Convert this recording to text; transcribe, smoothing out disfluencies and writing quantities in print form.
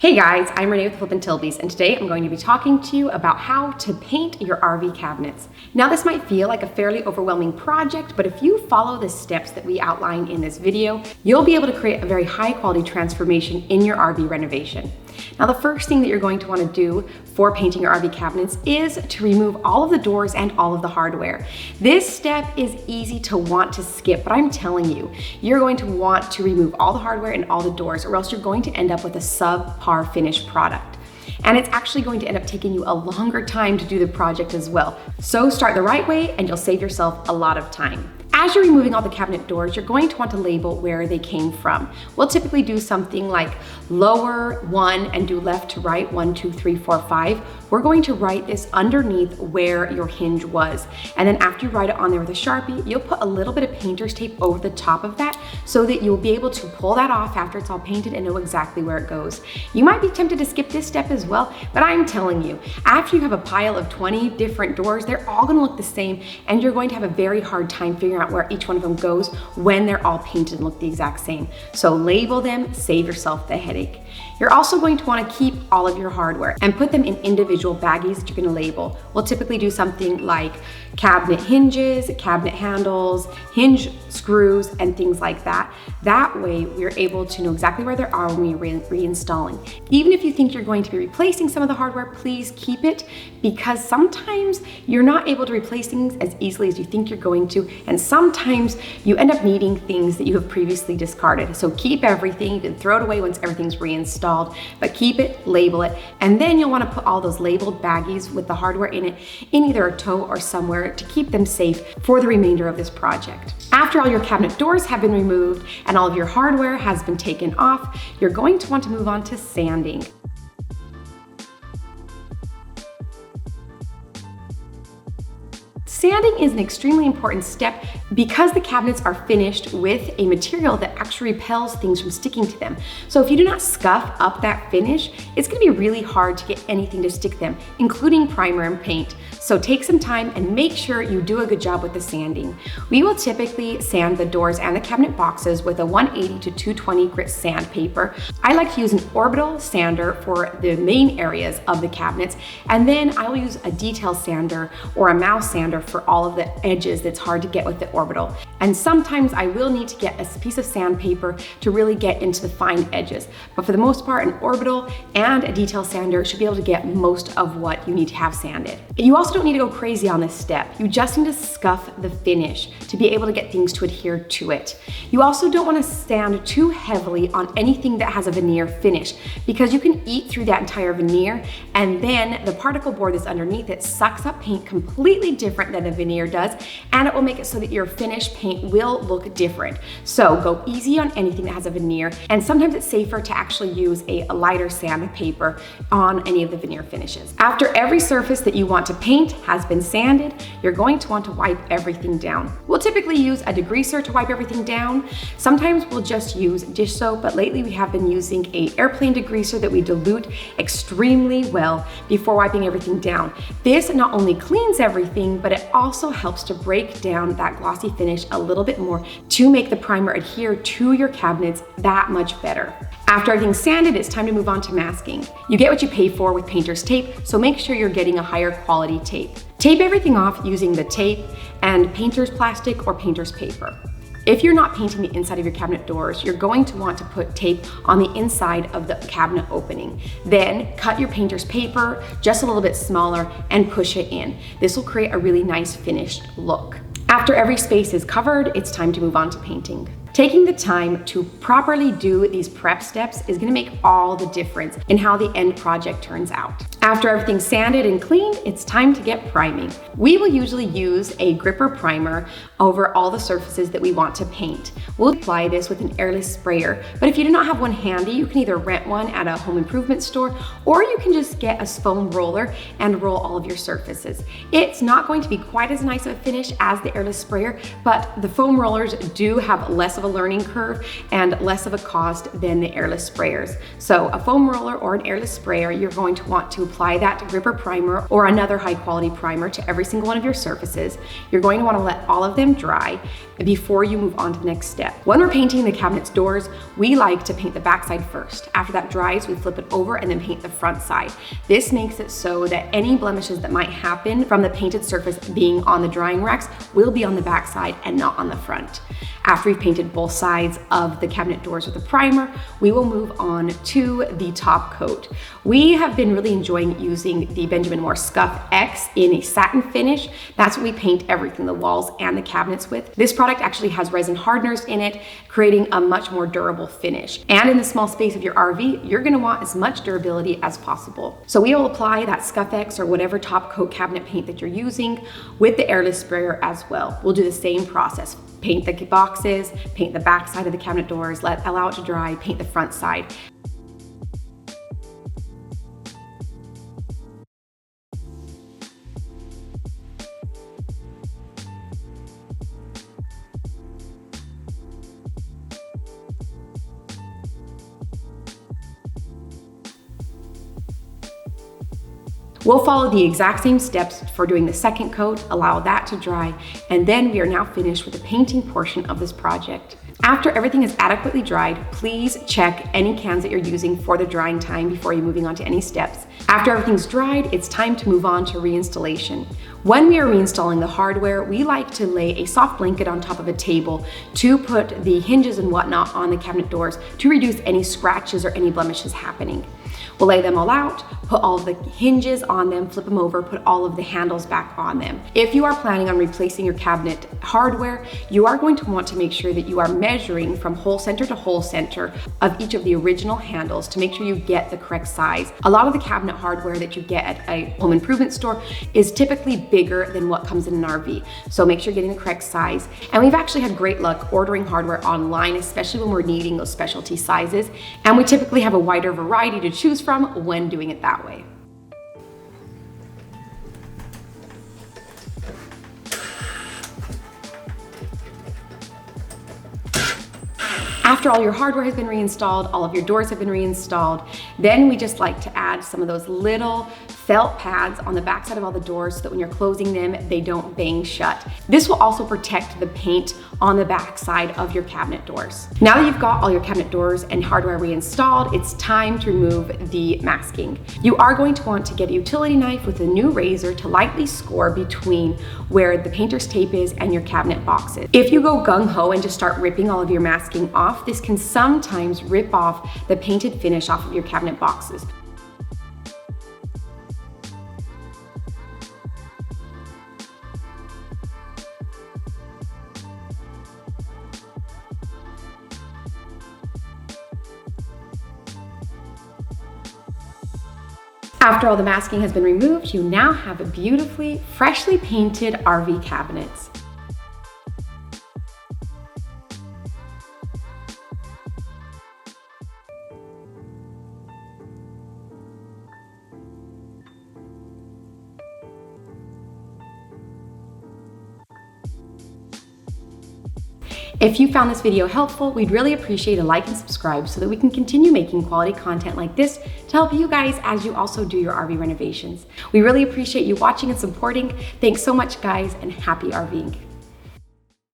Hey guys, I'm Renee with Flip and Tilby's, and today I'm going to be talking to you about how to paint your RV cabinets. Now this might feel like a fairly overwhelming project, but if you follow the steps that we outline in this video, you'll be able to create a very high quality transformation in your RV renovation. Now the first thing that you're going to want to do for painting your RV cabinets is to remove all of the doors and all of the hardware. This step is easy to want to skip, but I'm telling you, you're going to want to remove all the hardware and all the doors, or else you're going to end up with a subpar finished product. And it's actually going to end up taking you a longer time to do the project as well. So start the right way and you'll save yourself a lot of time. As you're removing all the cabinet doors, you're going to want to label where they came from. We'll typically do something like lower 1 and do left to right, 1, 2, 3, 4, 5. We're going to write this underneath where your hinge was. And then after you write it on there with a Sharpie, you'll put a little bit of painter's tape over the top of that so that you'll be able to pull that off after it's all painted and know exactly where it goes. You might be tempted to skip this step as well, but I'm telling you, after you have a pile of 20 different doors, they're all gonna look the same and you're going to have a very hard time figuring out where each one of them goes when they're all painted and look the exact same. So label them, save yourself the headache. You're also going to want to keep all of your hardware and put them in individual baggies that you're going to label. We'll typically do something like cabinet hinges, cabinet handles, hinge screws, and things like that. That way we're able to know exactly where they are when we're reinstalling. Even if you think you're going to be replacing some of the hardware, please keep it, because sometimes you're not able to replace things as easily as you think you're going to, and sometimes you end up needing things that you have previously discarded. So keep everything. You can throw it away once everything's reinstalled, but keep it, label it, and then you'll want to put all those labeled baggies with the hardware in it in either a tote or somewhere to keep them safe for the remainder of this project. After all your cabinet doors have been removed and all of your hardware has been taken off, you're going to want to move on to sanding. Sanding is an extremely important step because the cabinets are finished with a material that actually repels things from sticking to them. So if you do not scuff up that finish, it's gonna be really hard to get anything to stick them, including primer and paint. So take some time and make sure you do a good job with the sanding. We will typically sand the doors and the cabinet boxes with a 180 to 220 grit sandpaper. I like to use an orbital sander for the main areas of the cabinets, and then I will use a detail sander or a mouse sander for all of the edges that's hard to get with the orbital. And sometimes I will need to get a piece of sandpaper to really get into the fine edges. But for the most part, an orbital and a detail sander should be able to get most of what you need to have sanded. You also don't need to go crazy on this step. You just need to scuff the finish to be able to get things to adhere to it. You also don't want to sand too heavily on anything that has a veneer finish, because you can eat through that entire veneer, and then the particle board that's underneath it sucks up paint completely different than the veneer does, and it will make it so that your finished paint will look different. So go easy on anything that has a veneer, and sometimes it's safer to actually use a lighter sandpaper on any of the veneer finishes. After every surface that you want to paint has been sanded, you're going to want to wipe everything down. We'll typically use a degreaser to wipe everything down. Sometimes we'll just use dish soap, but lately we have been using an airplane degreaser that we dilute extremely well before wiping everything down. This not only cleans everything, but it also helps to break down that glossy finish a little bit more to make the primer adhere to your cabinets that much better. After everything's sanded, it's time to move on to masking. You get what you pay for with painter's tape, so make sure you're getting a higher quality tape. Tape everything off using the tape and painter's plastic or painter's paper. If you're not painting the inside of your cabinet doors, you're going to want to put tape on the inside of the cabinet opening. Then cut your painter's paper just a little bit smaller and push it in. This will create a really nice finished look. After every space is covered, it's time to move on to painting. Taking the time to properly do these prep steps is gonna make all the difference in how the end project turns out. After everything's sanded and cleaned, it's time to get priming. We will usually use a gripper primer over all the surfaces that we want to paint. We'll apply this with an airless sprayer, but if you do not have one handy, you can either rent one at a home improvement store, or you can just get a foam roller and roll all of your surfaces. It's not going to be quite as nice of a finish as the airless sprayer, but the foam rollers do have less of a learning curve and less of a cost than the airless sprayers. So a foam roller or an airless sprayer, you're going to want to apply that gripper primer or another high quality primer to every single one of your surfaces. You're going to want to let all of them dry before you move on to the next step. When we're painting the cabinet's doors, we like to paint the backside first. After that dries, we flip it over and then paint the front side. This makes it so that any blemishes that might happen from the painted surface being on the drying racks will be on the backside and not on the front. After we've painted both sides of the cabinet doors with a primer, we will move on to the top coat. We have been really enjoying using the Benjamin Moore Scuff X in a satin finish. That's what we paint everything, the walls and the cabinets with. This product actually has resin hardeners in it, creating a much more durable finish. And in the small space of your RV, you're gonna want as much durability as possible. So we will apply that Scuff X or whatever top coat cabinet paint that you're using with the airless sprayer as well. We'll do the same process. Paint the boxes, paint the back side of the cabinet doors, allow it to dry, paint the front side. We'll follow the exact same steps for doing the second coat, allow that to dry, and then we are now finished with the painting portion of this project. After everything is adequately dried, please check any cans that you're using for the drying time before you're moving on to any steps. After everything's dried, it's time to move on to reinstallation. When we are reinstalling the hardware, we like to lay a soft blanket on top of a table to put the hinges and whatnot on the cabinet doors to reduce any scratches or any blemishes happening. We'll lay them all out, put all of the hinges on them, flip them over, put all of the handles back on them. If you are planning on replacing your cabinet hardware, you are going to want to make sure that you are measuring from hole center to hole center of each of the original handles to make sure you get the correct size. A lot of the cabinet hardware that you get at a home improvement store is typically bigger than what comes in an RV. So make sure you're getting the correct size. And we've actually had great luck ordering hardware online, especially when we're needing those specialty sizes. And we typically have a wider variety to choose from when doing it that way. After all your hardware has been reinstalled, all of your doors have been reinstalled, then we just like to add some of those little felt pads on the backside of all the doors so that when you're closing them, they don't bang shut. This will also protect the paint on the backside of your cabinet doors. Now that you've got all your cabinet doors and hardware reinstalled, it's time to remove the masking. You are going to want to get a utility knife with a new razor to lightly score between where the painter's tape is and your cabinet boxes. If you go gung-ho and just start ripping all of your masking off, this can sometimes rip off the painted finish off of your cabinet boxes. After all the masking has been removed, you now have a beautifully, freshly painted RV cabinets. If you found this video helpful, we'd really appreciate a like and subscribe so that we can continue making quality content like this to help you guys as you also do your RV renovations. We really appreciate you watching and supporting. Thanks so much, guys, and happy RVing.